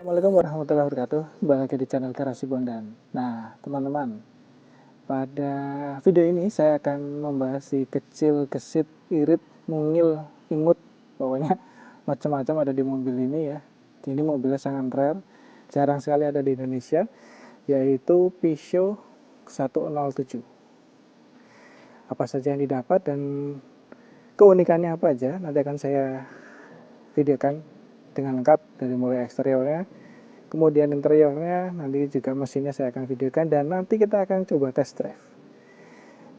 Assalamualaikum warahmatullahi wabarakatuh. Kembali lagi di channel Garasi Bondan. Nah, teman-teman, pada video ini saya akan membahas si kecil, gesit, irit, mungil, imut, pokoknya macam-macam ada di mobil ini ya. Ini mobilnya sangat rare, jarang sekali ada di Indonesia, yaitu Peugeot 107. Apa saja yang didapat dan keunikannya apa aja, nanti akan saya videokan dengan lengkap dari mulai eksteriornya, kemudian interiornya, nanti juga mesinnya saya akan videokan dan nanti kita akan coba test drive.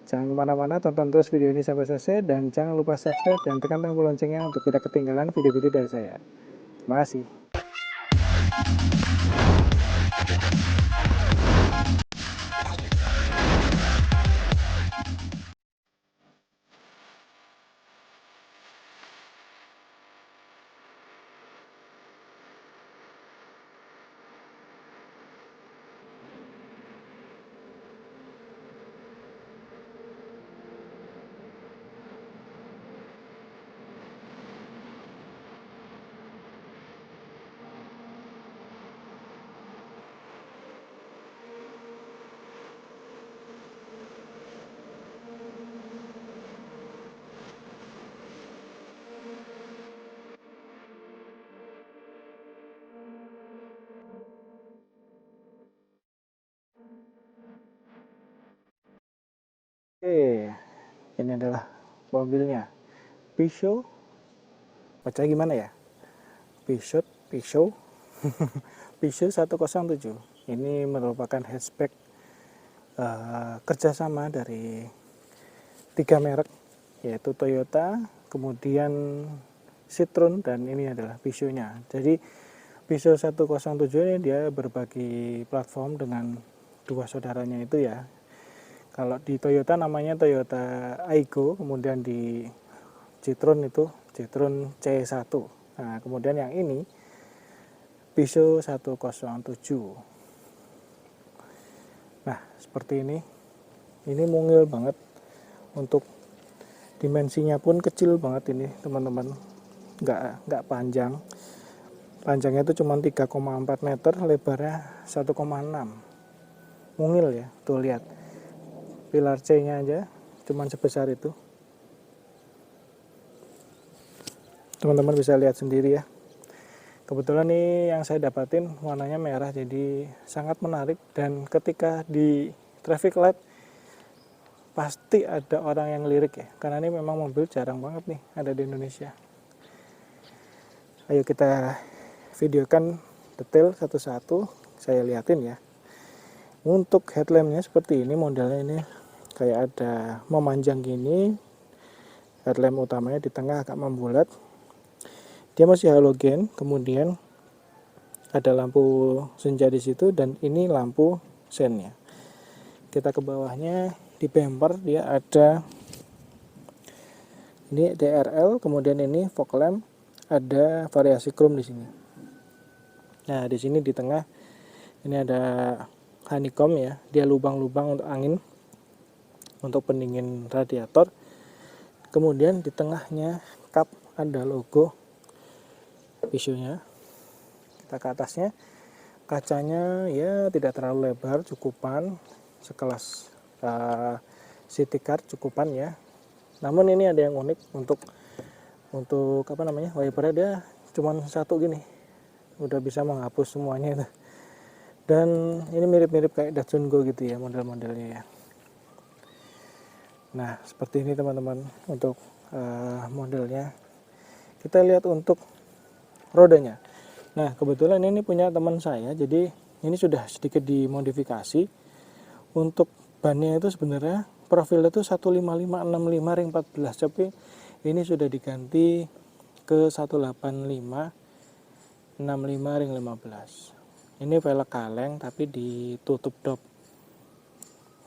Jangan kemana-mana, tonton terus video ini sampai selesai dan jangan lupa subscribe dan tekan tombol loncengnya untuk tidak ketinggalan video-video dari saya. Terima kasih. Oke, ini adalah mobilnya. Peugeot, baca gimana ya? Peugeot Peugeot 107. Ini merupakan hatchback kerjasama dari 3 merek, yaitu Toyota, kemudian Citroen, dan ini adalah Peugeot-nya. Jadi Peugeot 107 ini dia berbagi platform dengan dua saudaranya itu ya. Kalau di Toyota namanya Toyota Aygo, kemudian di Citroen itu Citroen C1. Nah, kemudian yang ini Peugeot 107. Nah, seperti ini. Ini mungil banget. Untuk dimensinya pun kecil banget ini, teman-teman. Nggak panjang. Panjangnya itu cuma 3,4 meter, lebarnya 1,6. Mungil ya, tuh lihat. Pilar C-nya aja cuma sebesar itu. Teman-teman bisa lihat sendiri ya. Kebetulan nih yang saya dapatin warnanya merah, jadi sangat menarik. Dan ketika di traffic light pasti ada orang yang lirik ya, karena ini memang mobil jarang banget nih ada di Indonesia. Ayo kita videokan detail satu-satu, saya liatin ya. Untuk headlampnya seperti ini, modelnya ini kayak ada memanjang gini. Headlamp utamanya di tengah agak membulat, dia masih halogen. Kemudian ada lampu senja di situ, dan ini lampu sennya. Kita ke bawahnya, di bumper dia ada ini DRL, kemudian ini fog lamp, ada variasi chrome di sini. Nah, di sini di tengah ini ada honeycomb ya, dia lubang-lubang untuk angin, untuk pendingin radiator. Kemudian di tengahnya kap ada logo Peugeot-nya. Kita ke atasnya, kacanya ya tidak terlalu lebar, cukupan sekelas city car, cukupan ya. Namun ini ada yang unik, untuk apa namanya, wipernya dia cuman satu gini, udah bisa menghapus semuanya itu. Dan ini mirip-mirip kayak Datsun Go gitu ya model-modelnya ya. Nah, seperti ini teman-teman untuk modelnya. Kita lihat untuk rodanya. Nah, kebetulan ini punya teman saya, jadi ini sudah sedikit dimodifikasi. Untuk bannya itu sebenarnya profilnya itu 15565 ring 14, tapi ini sudah diganti ke 18565 ring 15. Ini velg kaleng tapi ditutup dop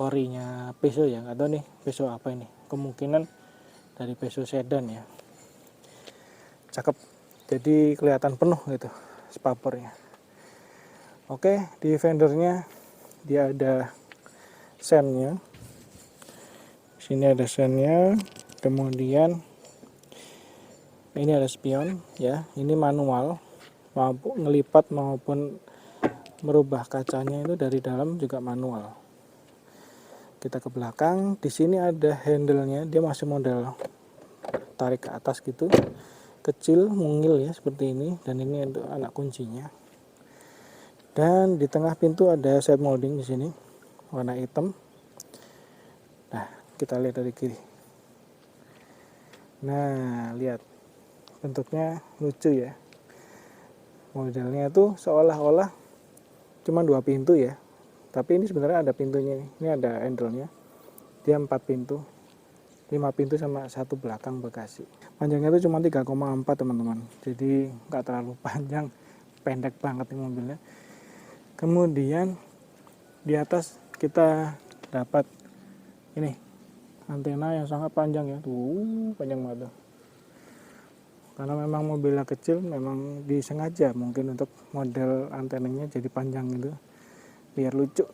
orinya Peugeot ya, nggak tahu nih Peugeot apa ini, kemungkinan dari Peugeot sedan ya. Cakep, jadi kelihatan penuh gitu spapornya. Oke, di fendernya dia ada sennya, sini ada sennya, kemudian ini ada spion ya, ini manual maupun ngelipat maupun merubah kacanya itu dari dalam juga manual. Kita ke belakang, di sini ada handle-nya, dia masih model tarik ke atas gitu, kecil, mungil ya seperti ini, dan ini untuk anak kuncinya. Dan di tengah pintu ada side molding di sini, warna hitam. Nah, kita lihat dari kiri. Nah, lihat bentuknya lucu ya. Modelnya itu seolah-olah cuma 2 pintu ya. Tapi ini sebenarnya ada pintunya nih. Ini ada handle-nya. Dia 4 pintu. 5 pintu sama 1 belakang bagasi. Panjangnya itu cuma 3,4 teman-teman. Jadi nggak terlalu panjang, pendek banget nih mobilnya. Kemudian di atas kita dapat ini antena yang sangat panjang ya. Tuh, panjang banget tuh. Karena memang mobilnya kecil, memang disengaja mungkin untuk model antenanya jadi panjang gitu. Biar lucu,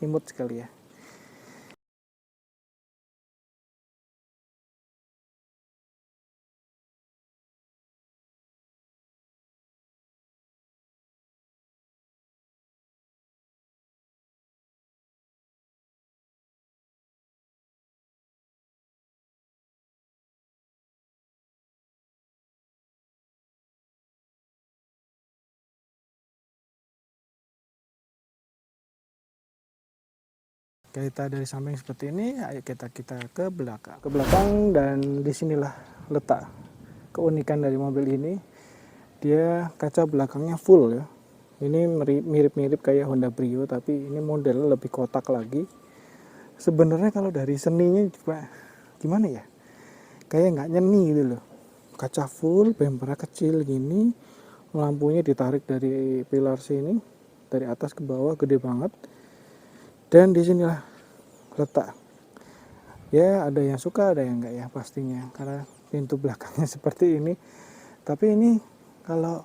imut sekali ya. Kita dari samping seperti ini, ayo kita ke belakang. Ke belakang, dan disinilah letak keunikan dari mobil ini. Dia kaca belakangnya full ya. Ini mirip-mirip kayak Honda Brio, tapi ini model lebih kotak lagi. Sebenarnya kalau dari seninya juga gimana ya? Kayak nggak nyeni gitu loh. Kaca full, bumpernya kecil gini, lampunya ditarik dari pilar sini, dari atas ke bawah gede banget. Dan disinilah letak. Ya ada yang suka, ada yang enggak ya pastinya, karena pintu belakangnya seperti ini. Tapi ini kalau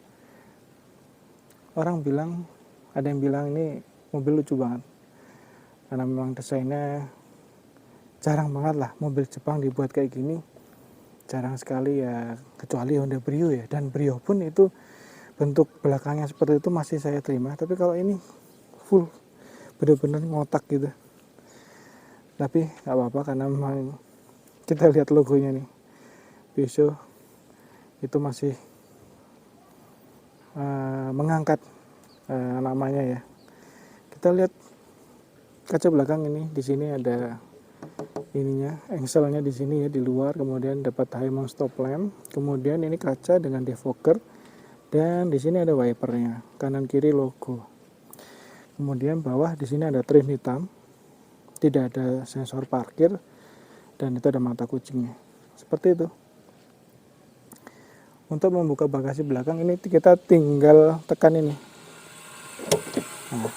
orang bilang, ada yang bilang ini mobil lucu banget. Karena memang desainnya jarang banget lah mobil Jepang dibuat kayak gini. Jarang sekali ya, kecuali Honda Brio ya. Dan Brio pun itu bentuk belakangnya seperti itu masih saya terima. Tapi kalau ini full, bener-bener ngotak gitu. Tapi nggak apa-apa karena memang kita lihat logonya nih, Peugeot itu masih mengangkat namanya ya. Kita lihat kaca belakang ini, di sini ada ininya, engselnya di sini ya di luar, kemudian dapat high mount stop lamp, kemudian ini kaca dengan defogger, dan di sini ada wipernya, kanan kiri logo. Kemudian bawah di sini ada trim hitam, tidak ada sensor parkir, dan itu ada mata kucingnya. Seperti itu. Untuk membuka bagasi belakang ini kita tinggal tekan ini. Nah,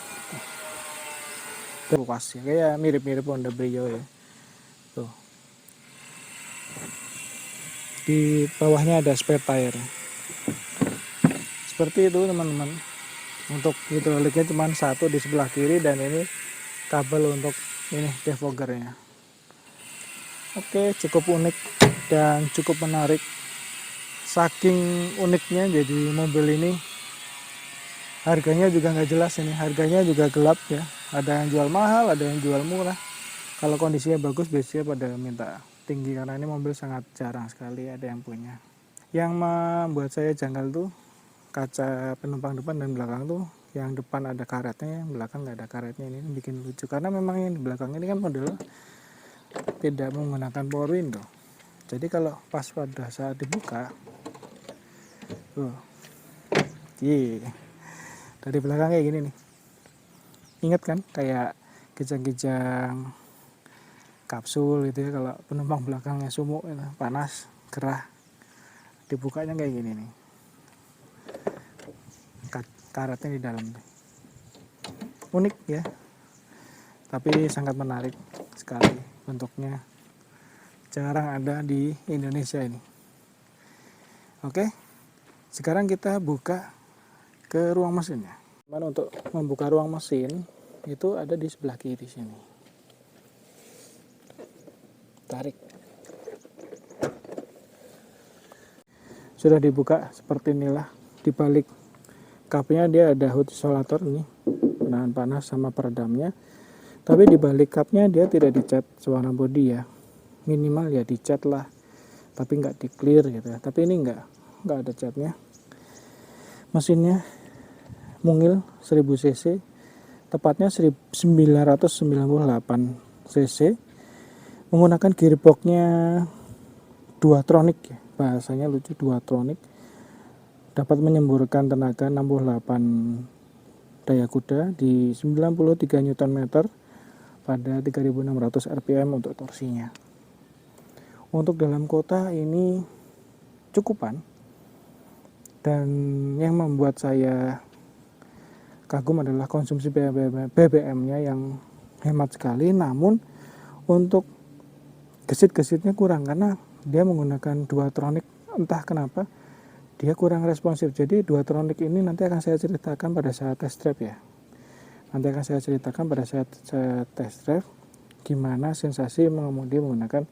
pas ya, kayak mirip-mirip Honda Brio ya. Tuh. Di bawahnya ada spare tire. Seperti itu teman-teman. Untuk hidroliknya cuma satu di sebelah kiri, dan ini kabel untuk ini defoggernya. Oke, cukup unik dan cukup menarik. Saking uniknya jadi mobil ini harganya juga nggak jelas ini. Harganya juga gelap ya. Ada yang jual mahal, ada yang jual murah. Kalau kondisinya bagus biasanya pada minta tinggi, karena ini mobil sangat jarang sekali ada yang punya. Yang membuat saya janggal tuh kaca penumpang depan dan belakang tuh, yang depan ada karetnya, yang belakang nggak ada karetnya. Ini bikin lucu karena memang yang di belakang ini kan model tidak menggunakan power window. Jadi kalau pas pada saat dibuka, dari belakang kayak gini nih. Ingat kan kayak kijang-kijang kapsul gitu ya, kalau penumpang belakangnya sumuk gitu, panas, gerah. Dibukanya kayak gini nih. Karetnya di dalam. Unik ya. Tapi sangat menarik sekali bentuknya. Jarang ada di Indonesia ini. Oke. Sekarang kita buka ke ruang mesinnya. Untuk membuka ruang mesin itu ada di sebelah kiri sini. Tarik. Sudah dibuka seperti inilah. Di balik Cupnya dia ada hood isolator ini, penahan panas sama peredamnya. Tapi di balik cupnya dia tidak dicat warna body ya, minimal ya dicat lah, tapi nggak di clear gitu ya. Tapi ini nggak ada catnya. Mesinnya mungil 1000 cc, tepatnya 998 cc, menggunakan gearboxnya duatronic ya, bahasanya lucu, duatronic. Dapat menyemburkan tenaga 68 daya kuda di 93 Nm pada 3600 rpm untuk torsinya. Untuk dalam kota ini cukupan, dan yang membuat saya kagum adalah konsumsi BBM-nya yang hemat sekali, namun untuk gesit-gesitnya kurang karena dia menggunakan duatronic. Entah kenapa dia kurang responsif. Jadi duatronic ini nanti akan saya ceritakan pada saat test drive ya. Nanti akan saya ceritakan pada saat saya test drive gimana sensasi mengemudi menggunakan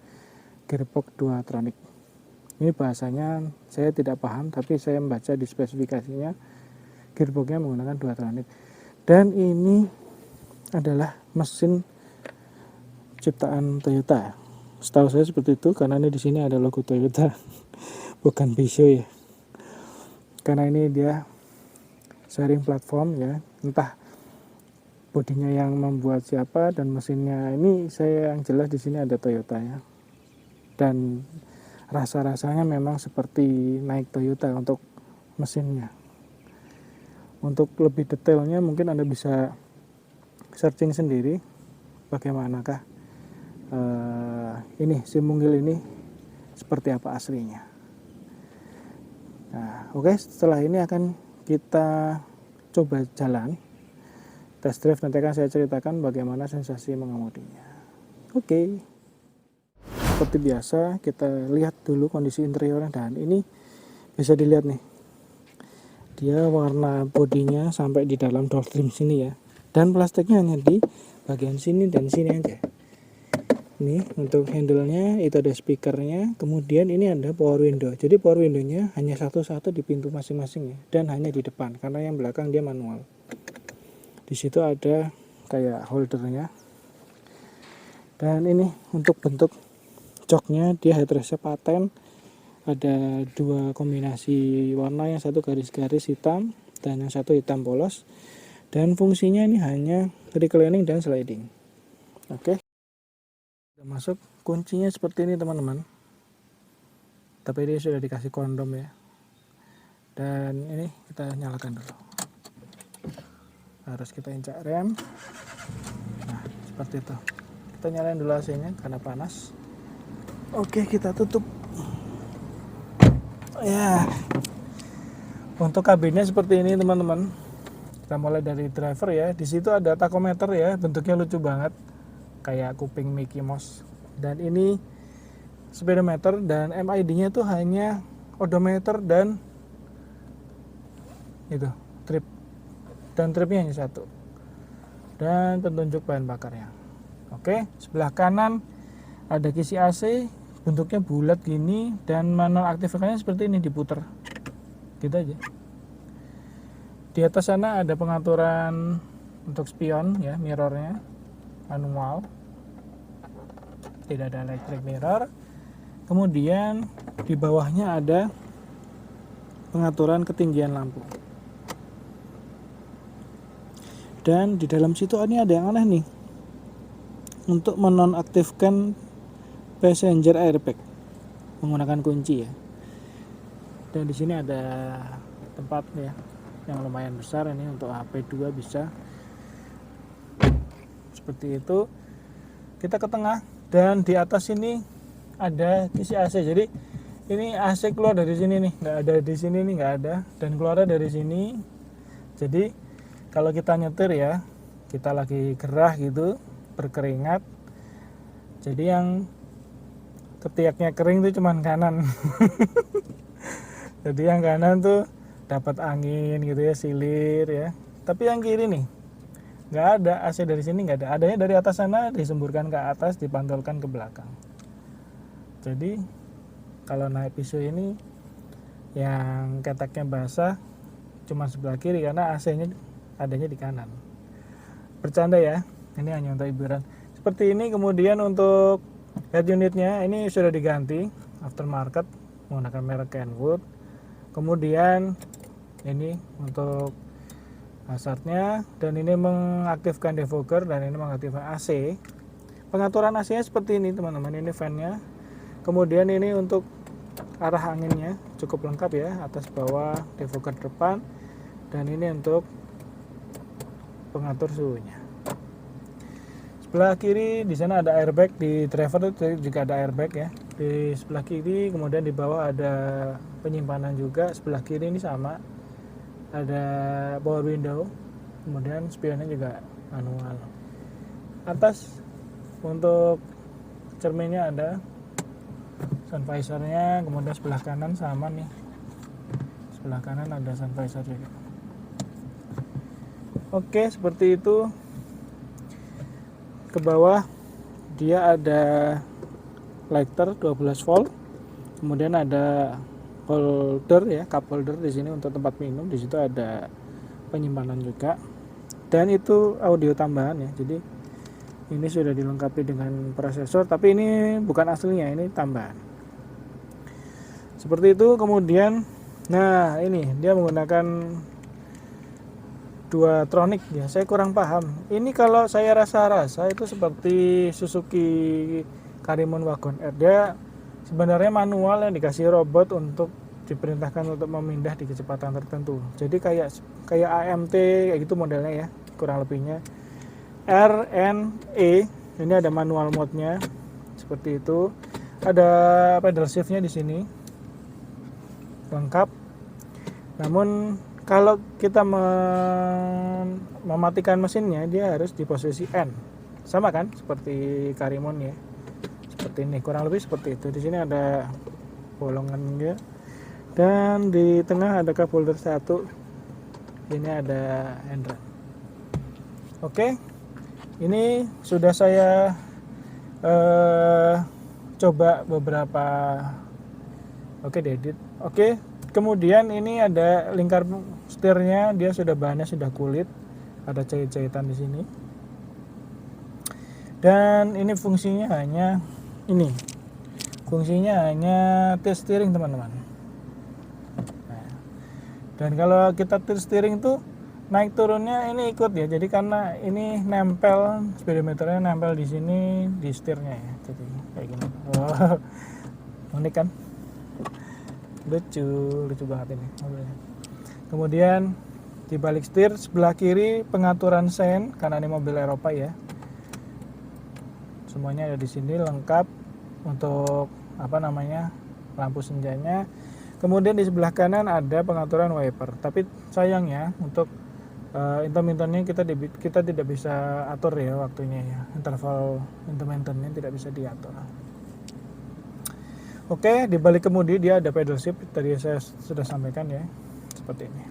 gearbox duatronic. Ini bahasanya saya tidak paham, tapi saya membaca di spesifikasinya gearboxnya menggunakan duatronic. Dan ini adalah mesin ciptaan Toyota. Setahu saya seperti itu karena ini di sini ada logo Toyota, bukan Peugeot ya. Karena ini dia sharing platform ya, entah bodinya yang membuat siapa dan mesinnya ini saya yang jelas di sini ada Toyota ya. Dan rasa-rasanya memang seperti naik Toyota untuk mesinnya. Untuk lebih detailnya mungkin Anda bisa searching sendiri bagaimanakah ini si mungil ini seperti apa aslinya. Nah, oke, setelah ini akan kita coba jalan test drive, nanti akan saya ceritakan bagaimana sensasi mengemudinya. Oke. Seperti biasa kita lihat dulu kondisi interiornya, dan ini bisa dilihat nih, dia warna bodinya sampai di dalam door trim sini ya, dan plastiknya hanya di bagian sini dan sini aja. Ini untuk handle-nya itu ada speakernya, kemudian ini ada power window. Jadi power window-nya hanya satu-satu di pintu masing-masing ya, dan hanya di depan karena yang belakang dia manual. Di situ ada kayak holdernya. Dan ini untuk bentuk joknya dia headrestnya paten, ada dua kombinasi warna, yang satu garis-garis hitam dan yang satu hitam polos, dan fungsinya ini hanya reclining dan sliding. Oke, sudah masuk, kuncinya seperti ini teman-teman, tapi dia sudah dikasih kondom ya. Dan ini kita nyalakan dulu, harus kita injak rem. Nah seperti itu, kita nyalain dulu AC-nya karena panas. Oke, kita tutup ya. Untuk kabinnya seperti ini teman-teman. Kita mulai dari driver ya. Di situ ada tachometer ya, bentuknya lucu banget kayak kuping Mickey Mouse. Dan ini speedometer, dan MID-nya itu hanya odometer dan itu trip, dan tripnya hanya satu, dan petunjuk bahan bakarnya. Oke, sebelah kanan ada kisi AC, bentuknya bulat gini, dan manual aktifkannya seperti ini, diputer gitu aja. Di atas sana ada pengaturan untuk spion ya, mirrornya manual, tidak ada electric mirror. Kemudian di bawahnya ada pengaturan ketinggian lampu. Dan di dalam situ ini ada yang aneh nih, untuk menonaktifkan passenger airbag menggunakan kunci ya. Dan di sini ada tempat ya yang lumayan besar, ini untuk HP 2 bisa seperti itu. Kita ke tengah, dan di atas ini ada kisi AC. Jadi ini AC keluar dari sini nih, nggak ada di sini nih, nggak ada, dan keluarnya dari sini. Jadi kalau kita nyetir ya, kita lagi gerah gitu, berkeringat, jadi yang ketiaknya kering tuh cuman kanan. Jadi yang kanan tuh dapat angin gitu ya, silir ya. Tapi yang kiri nih nggak ada AC dari sini, nggak ada. Adanya dari atas sana, disemburkan ke atas, dipantulkan ke belakang. Jadi kalau naik Peugeot ini yang keteknya basah, cuma sebelah kiri karena AC-nya adanya di kanan. Bercanda ya, ini hanya untuk hiburan. Seperti ini. Kemudian untuk head unitnya ini sudah diganti aftermarket menggunakan merek Kenwood. Kemudian ini untuk hazardnya, dan ini mengaktifkan defogger, dan ini mengaktifkan AC. Pengaturan AC-nya seperti ini teman-teman, ini fan-nya. Kemudian ini untuk arah anginnya cukup lengkap ya, atas bawah, defogger depan, dan ini untuk pengatur suhunya. Sebelah kiri di sana ada airbag, di driver juga ada airbag ya. Di sebelah kiri, kemudian di bawah ada penyimpanan juga. Sebelah kiri ini sama, ada power window, kemudian spionnya juga manual. Atas untuk cerminnya ada, sun visornya, kemudian sebelah kanan sama nih, sebelah kanan ada sun visor juga. Oke, seperti itu. Ke bawah dia ada lighter 12 volt, kemudian ada holder ya, cup holder di sini untuk tempat minum. Di situ ada penyimpanan juga, dan itu audio tambahan ya. Jadi ini sudah dilengkapi dengan prosesor, tapi ini bukan aslinya, ini tambahan. Seperti itu. Kemudian, nah ini dia menggunakan dua tronic ya, saya kurang paham. Ini kalau saya rasa itu seperti Suzuki Karimun Wagon R. Dia sebenarnya manual yang dikasih robot untuk diperintahkan untuk memindah di kecepatan tertentu. Jadi kayak AMT kayak gitu modelnya ya, kurang lebihnya. R, N, E, ini ada manual mode-nya seperti itu. Ada pedal shift-nya di sini, lengkap. Namun kalau kita mematikan mesinnya, dia harus di posisi N. Sama kan seperti Karimun ya. Seperti ini, kurang lebih seperti itu. Di sini ada bolongan juga. Dan di tengah ada cup holder 1. Ini ada handle. Oke. Ini sudah saya coba beberapa. Oke, diedit. Oke. Kemudian ini ada lingkar setirnya, dia sudah bahannya sudah kulit, ada jahit-jahitan di sini. Dan ini fungsinya hanya ini. Fungsinya hanya tilt steering, teman-teman. Nah, dan kalau kita tilt steering tuh naik turunnya ini ikut ya. Jadi karena ini nempel, speedometernya nempel di sini di setirnya ya. Jadi kayak gini. Wow. Unik kan? Lucu banget ini mobilnya. Kemudian di balik setir sebelah kiri pengaturan sen, karena ini mobil Eropa ya. Semuanya ada di sini lengkap untuk lampu senjanya. Kemudian di sebelah kanan ada pengaturan wiper. Tapi sayangnya untuk intermittennya kita tidak bisa atur ya waktunya ya. Interval intermittennya tidak bisa diatur. Oke, di balik kemudi dia ada pedal shift, tadi saya sudah sampaikan ya, seperti ini.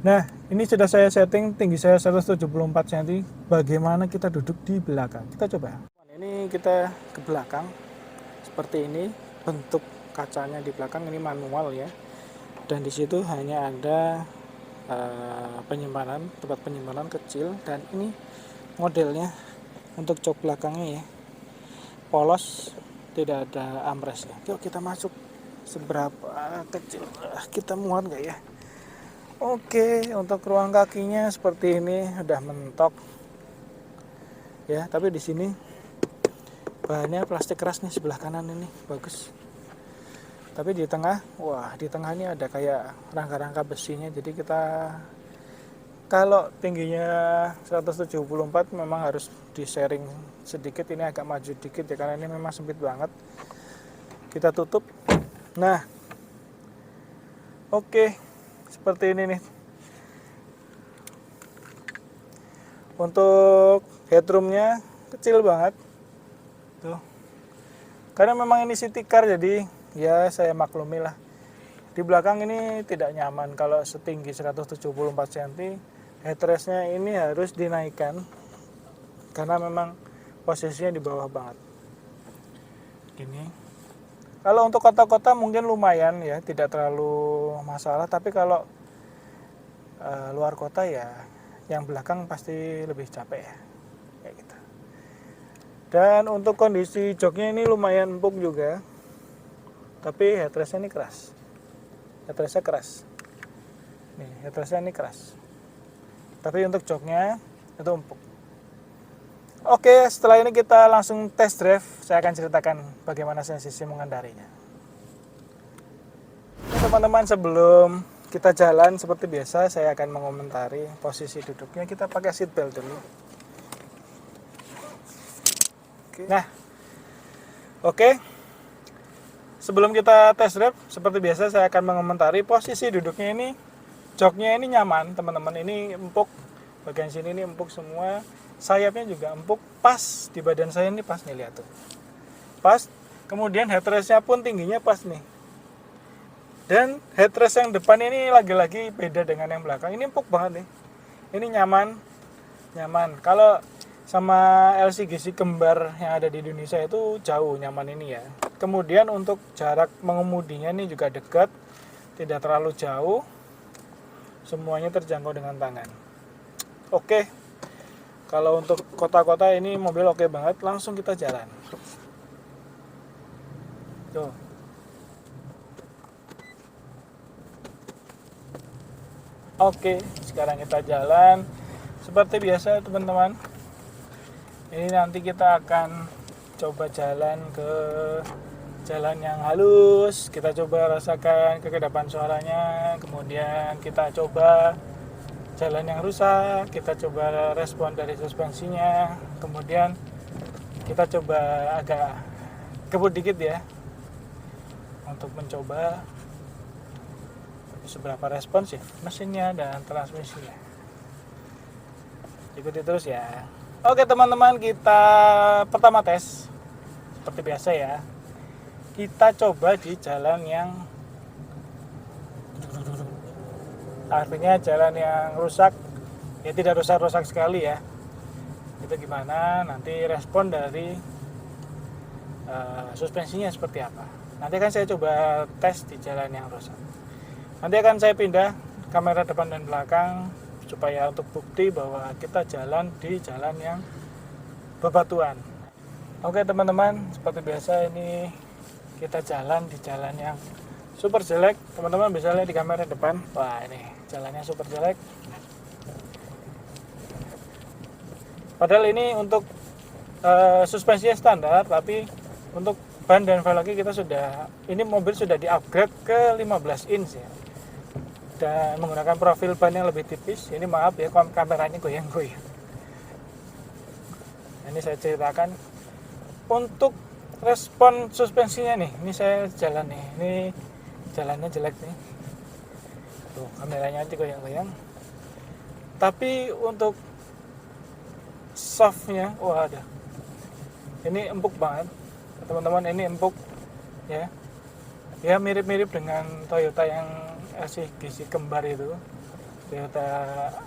Nah, ini sudah saya setting tinggi saya 174 cm. Bagaimana kita duduk di belakang? Kita coba. Ini kita ke belakang, seperti ini. Bentuk kacanya di belakang ini manual ya. Dan di situ hanya ada tempat penyimpanan kecil. Dan ini modelnya untuk jok belakangnya ya, polos. Tidak ada armrest ya. Yuk kita masuk. Seberapa kecil kita muat nggak ya? Oke, untuk ruang kakinya seperti ini, udah mentok ya. Tapi di sini bahannya plastik keras nih, sebelah kanan ini bagus. Tapi di tengah, di tengah ini ada kayak rangka-rangka besinya. Jadi kita kalau tingginya 174 memang harus di sharing sedikit, ini agak maju dikit ya karena ini memang sempit banget. Kita tutup. Nah, oke, seperti ini nih. Untuk headroomnya kecil banget tuh, karena memang ini city car, jadi ya saya maklumi lah. Di belakang ini tidak nyaman kalau setinggi 174 cm. Headrestnya ini harus dinaikkan karena memang posisinya di bawah banget. Gini. Kalau untuk kota-kota mungkin lumayan ya, tidak terlalu masalah. Tapi kalau luar kota ya, yang belakang pasti lebih capek ya, kayak gitu. Dan untuk kondisi joknya ini lumayan empuk juga, tapi headrestnya ini keras. Headrestnya keras. Nih, headrestnya ini keras. Tapi untuk joknya itu empuk. Oke, setelah ini kita langsung test drive. Saya akan ceritakan bagaimana sensasi mengendarinya. Teman-teman, sebelum kita jalan seperti biasa, saya akan mengomentari posisi duduknya. Kita pakai seat belt dulu. Nah, oke. Sebelum kita test drive, seperti biasa saya akan mengomentari posisi duduknya ini. Joknya ini nyaman, teman-teman. Ini empuk. Bagian sini ini empuk semua. Sayapnya juga empuk, pas di badan saya ini, pas nih, lihat tuh, pas. Kemudian headrestnya pun tingginya pas nih, dan headrest yang depan ini lagi-lagi beda dengan yang belakang. Ini empuk banget nih, ini nyaman. Kalau sama LCGC kembar yang ada di Indonesia itu jauh nyaman ini ya. Kemudian untuk jarak mengemudinya ini juga dekat, tidak terlalu jauh, semuanya terjangkau dengan tangan. Oke. Kalau untuk kota-kota ini mobil oke banget, langsung kita jalan. Tuh. Oke, sekarang kita jalan. Seperti biasa teman-teman, ini nanti kita akan coba jalan ke jalan yang halus. Kita coba rasakan kekedapan suaranya. Kemudian kita coba jalan yang rusak, kita coba respon dari suspensinya, kemudian kita coba agak kebut dikit ya untuk mencoba seberapa responsif mesinnya dan transmisinya. Ikuti terus ya. Oke teman-teman, kita pertama tes seperti biasa ya. Kita coba di jalan yang, artinya jalan yang rusak, ya tidak rusak-rusak sekali ya. Itu gimana, nanti respon dari suspensinya seperti apa. Nanti akan saya coba tes di jalan yang rusak. Nanti akan saya pindah kamera depan dan belakang, supaya untuk bukti bahwa kita jalan di jalan yang bebatuan. Oke teman-teman, seperti biasa ini kita jalan di jalan yang super jelek. Teman-teman bisa lihat di kamera depan. Wah, ini jalannya super jelek. Padahal ini untuk suspensinya standar, tapi untuk ban dan velgnya kita sudah, ini mobil sudah di-upgrade ke 15 inch ya. Dan menggunakan profil ban yang lebih tipis. Ini maaf ya, kameranya goyang-goyang. Ini saya ceritakan untuk respon suspensinya nih. Ini saya jalan nih. Ini jalannya jelek nih. Tuh, kameranya aja goyang-goyang. Tapi untuk softnya, wah ada. Ini empuk banget, teman-teman. Ini empuk, ya. Ya mirip-mirip dengan Toyota yang LCGC kembar itu, Toyota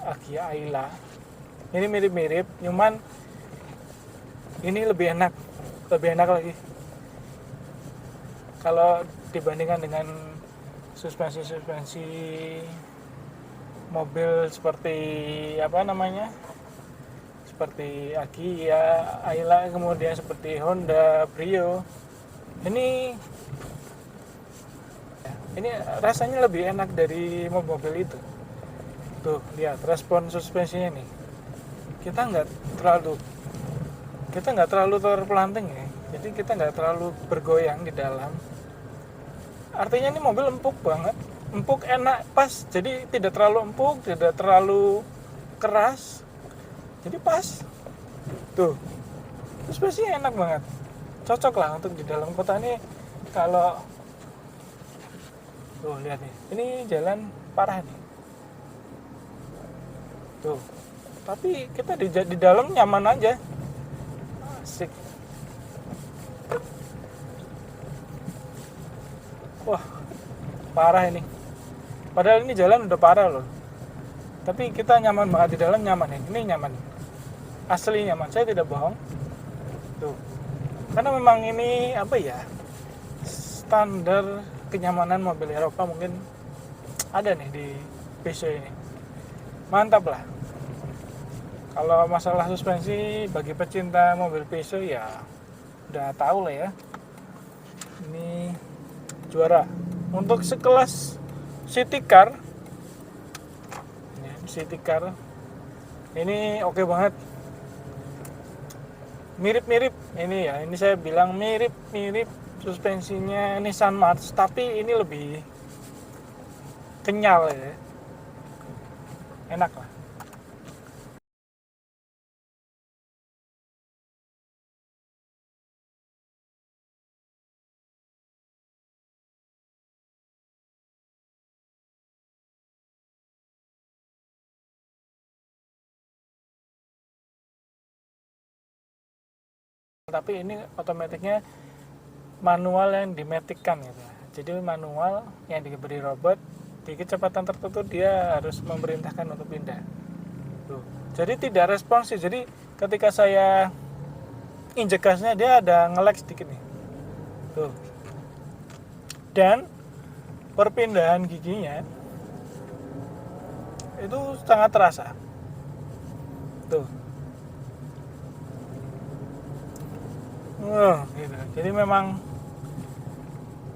Agya Ayla. Ini mirip-mirip, cuman ini lebih enak lagi. Kalau dibandingkan dengan suspensi mobil seperti apa namanya, seperti Agya Ayla, kemudian seperti Honda Brio, ini rasanya lebih enak dari mobil itu. Tuh lihat respon suspensinya nih, kita nggak terlalu terpelanting ya, jadi kita nggak terlalu bergoyang di dalam. Artinya ini mobil empuk banget, empuk, enak, pas. Jadi tidak terlalu empuk, tidak terlalu keras, jadi pas. Tuh, suspensinya enak banget, cocok lah untuk di dalam kota ini. Kalau tuh lihat nih, ini jalan parah nih. Tuh, tapi kita di dalam nyaman aja, asik. Wah, parah ini. Padahal ini jalan udah parah loh. Tapi kita nyaman banget di dalam, nyaman ya. Ini nyaman. Asli nyaman, saya tidak bohong. Tuh. Karena memang ini apa ya? standar kenyamanan mobil Eropa mungkin ada nih di Peugeot ini. Mantap lah. Kalau masalah suspensi bagi pecinta mobil Peugeot ya udah tahu lah ya. Ini juara. Untuk sekelas city car ini oke banget. Mirip-mirip ini ya, ini saya bilang mirip-mirip suspensinya Nissan March, tapi ini lebih kenyal ya, enak lah. Tapi ini otomatiknya manual yang dimatickan gitu. Jadi manual yang diberi robot, di kecepatan tertentu dia harus memerintahkan untuk pindah. Tuh. Jadi tidak responsif. Jadi ketika saya injek gasnya dia ada nge-lag sedikit nih. Tuh. Dan perpindahan giginya itu sangat terasa. Tuh. Gitu. Jadi memang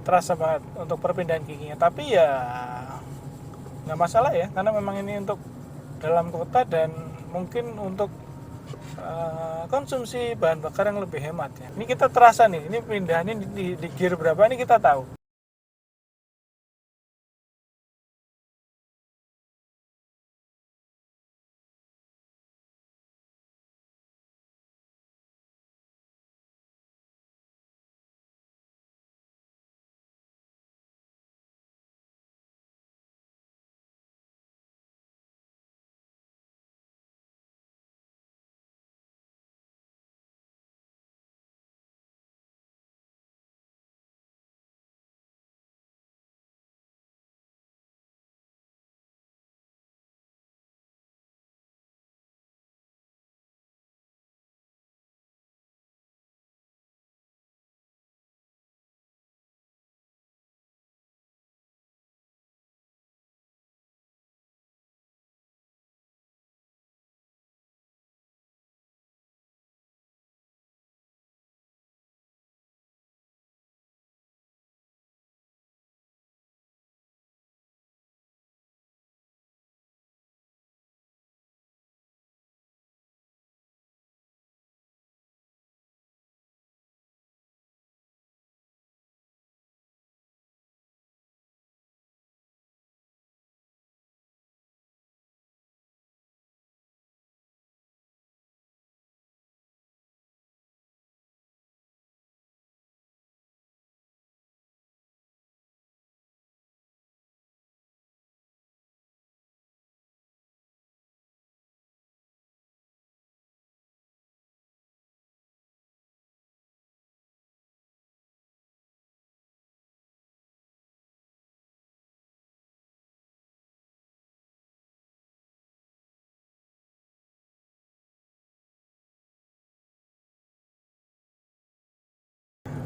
terasa banget untuk perpindahan giginya. Tapi ya nggak masalah ya, karena memang ini untuk dalam kota dan mungkin untuk konsumsi bahan bakar yang lebih hemat ya. Ini kita terasa nih, ini pindahannya di gear berapa ini kita tahu.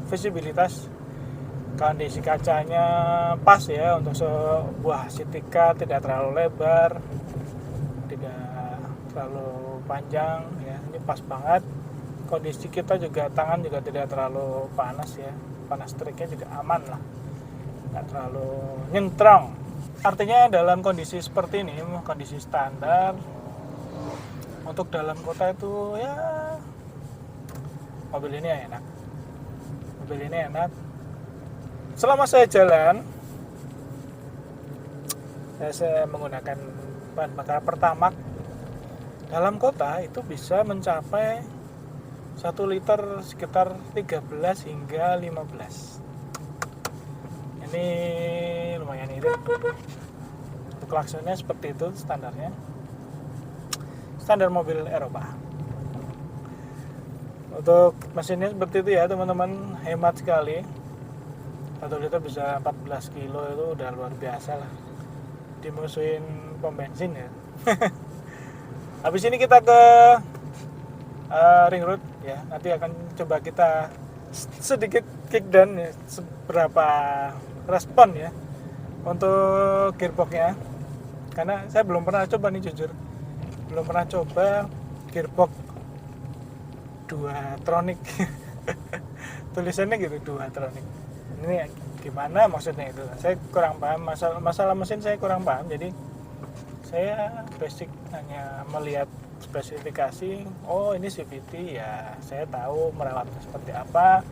Visibilitas, kondisi kacanya pas ya untuk sebuah city car, tidak terlalu lebar, tidak terlalu panjang ya, ini pas banget. Kondisi kita juga, tangan juga tidak terlalu panas ya, panas teriknya juga aman lah, nggak terlalu nyentrong. Artinya dalam kondisi seperti ini, kondisi standar untuk dalam kota itu ya mobil ini enak. Mobil ini enak. Selama saya jalan, saya menggunakan bahan bakar Pertamax. Dalam kota itu bisa mencapai 1 liter sekitar 13 hingga 15. Ini lumayan irit. Untuk klaksonnya seperti itu standarnya. Standar mobil Eropa. Untuk mesinnya seperti itu ya teman-teman, hemat sekali. 1 liter bisa 14 kilo, itu udah luar biasa lah, dimusuhin pom bensin ya. Habis ini kita ke ring road ya, nanti akan coba kita sedikit kickdown ya, seberapa respon ya untuk gearboxnya, karena saya belum pernah coba nih, jujur belum pernah coba gearbox dua tronic. Tulisannya gitu, dua tronic. Ini gimana maksudnya itu? Saya kurang paham, masalah mesin saya kurang paham. Jadi saya basic hanya melihat spesifikasi. Oh, ini CVT ya, saya tahu merawatnya seperti apa.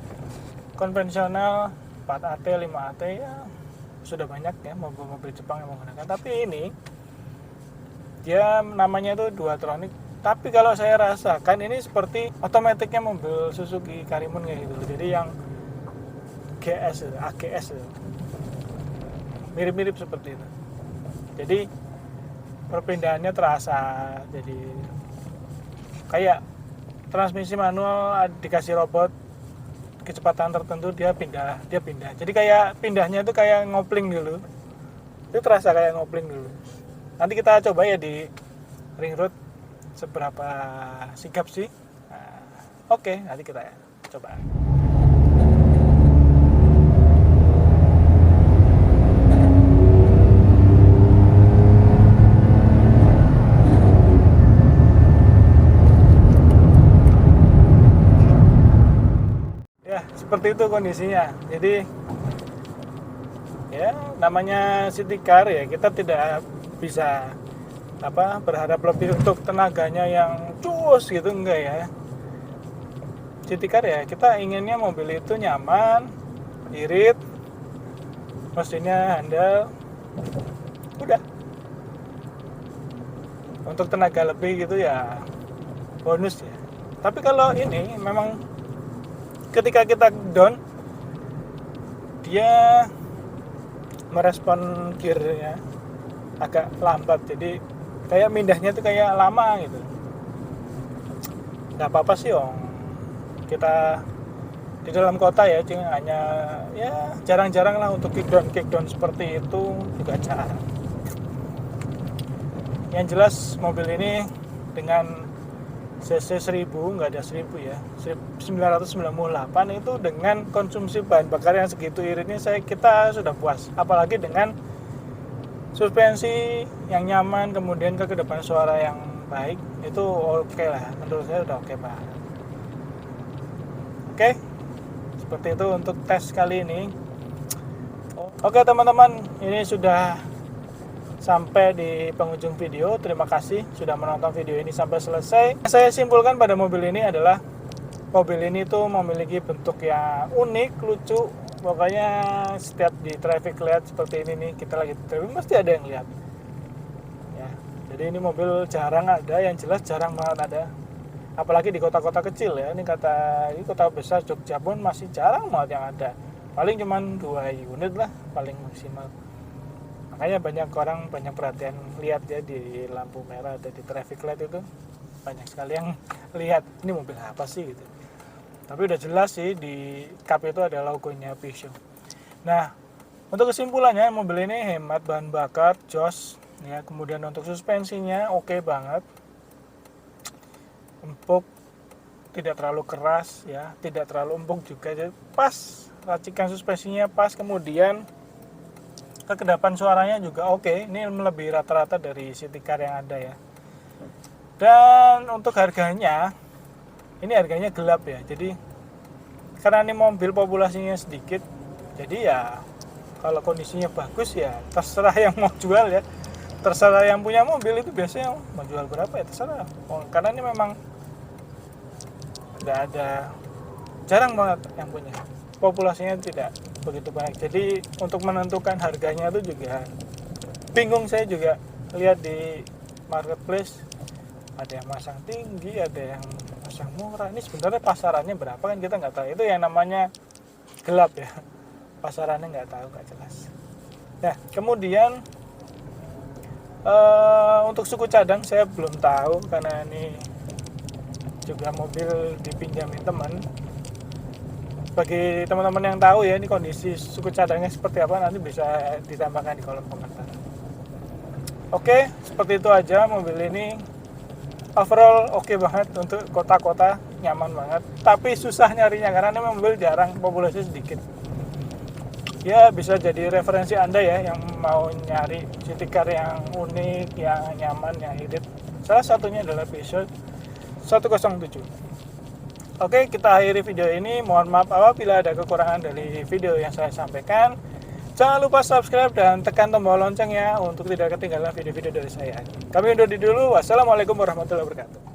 Konvensional 4AT, 5AT ya sudah banyak ya mobil-mobil Jepang yang menggunakan. Tapi ini dia namanya itu dua tronic. Tapi kalau saya rasakan ini seperti otomatiknya mobil Suzuki Karimun kayak gitu. Jadi yang AGS mirip-mirip seperti itu. Jadi perpindahannya terasa. Jadi kayak transmisi manual dikasih robot kecepatan tertentu dia pindah. Jadi kayak pindahnya itu kayak ngopling dulu. Itu terasa kayak ngopling dulu. Nanti kita coba ya di ring road seberapa sigap sih. Nah, oke, nanti kita coba. Ya, seperti itu kondisinya. Jadi ya namanya city car ya, kita tidak bisa berharap lebih untuk tenaganya yang cus gitu, enggak ya. City car ya kita inginnya mobil itu nyaman, irit, mesinnya handal, udah. Untuk tenaga lebih gitu ya bonus ya. Tapi kalau ini memang ketika kita down dia merespon gearnya agak lambat, jadi kayak mindahnya tuh kayak lama gitu. Nggak apa-apa sih Om, kita di dalam kota ya, hanya ya jarang-jarang lah untuk kickdown seperti itu, juga jarang. Yang jelas mobil ini dengan cc 1000, nggak ada 1000 ya, 998 itu dengan konsumsi bahan bakar yang segitu iritnya kita sudah puas. Apalagi dengan suspensi yang nyaman, kemudian kekedapan suara yang baik, itu oke lah, menurut saya udah oke banget. Oke, seperti itu untuk tes kali ini. Oke teman-teman, ini sudah sampai di penghujung video. Terima kasih sudah menonton video ini sampai selesai. Saya simpulkan pada mobil ini adalah mobil ini tuh memiliki bentuk yang unik, lucu. Pokoknya setiap di traffic light seperti ini nih, kita lagi di traffic mesti ada yang lihat. Ya, jadi ini mobil jarang ada, yang jelas jarang banget ada. Apalagi di kota-kota kecil ya. Ini kota besar Jogja pun masih jarang banget yang ada. Paling cuman 2 unit lah paling maksimal. Makanya banyak perhatian lihat ya di lampu merah atau di traffic light, itu banyak sekali yang lihat ini mobil apa sih gitu. Tapi udah jelas sih di kap itu ada logonya Peugeot. Nah, untuk kesimpulannya mobil ini hemat bahan bakar, jos ya. Kemudian untuk suspensinya oke banget, empuk, tidak terlalu keras ya, tidak terlalu empuk juga, jadi pas. Racikan suspensinya pas, kemudian kekedapan suaranya juga oke. Ini lebih rata-rata dari city car yang ada ya. Dan untuk harganya, ini harganya gelap ya. Jadi karena ini mobil populasinya sedikit, jadi ya kalau kondisinya bagus ya terserah yang mau jual ya. Terserah yang punya mobil itu biasanya mau jual berapa ya terserah. Karena ini memang nggak ada, jarang banget yang punya. Populasinya tidak begitu banyak, jadi untuk menentukan harganya itu juga bingung. Saya juga lihat di marketplace, ada yang masang tinggi, ada yang masang murah. Ini sebenarnya pasarannya berapa kan kita nggak tahu. Itu yang namanya gelap ya, pasarannya nggak tahu, nggak jelas. Nah kemudian untuk suku cadang saya belum tahu, karena ini juga mobil dipinjamin teman. Bagi teman-teman yang tahu ya ini kondisi suku cadangnya seperti apa, nanti bisa ditambahkan di kolom komentar. Oke, seperti itu aja mobil ini. overall oke banget untuk kota-kota, nyaman banget. Tapi susah nyarinya karena ini mobil jarang, populasi sedikit. Ya bisa jadi referensi Anda ya yang mau nyari city car yang unik, yang nyaman, yang irit. Salah satunya adalah Peugeot 107. Oke, kita akhiri video ini. Mohon maaf apabila ada kekurangan dari video yang saya sampaikan. Jangan lupa subscribe dan tekan tombol lonceng ya untuk tidak ketinggalan video-video dari saya. Kami undur diri dulu. Wassalamualaikum warahmatullahi wabarakatuh.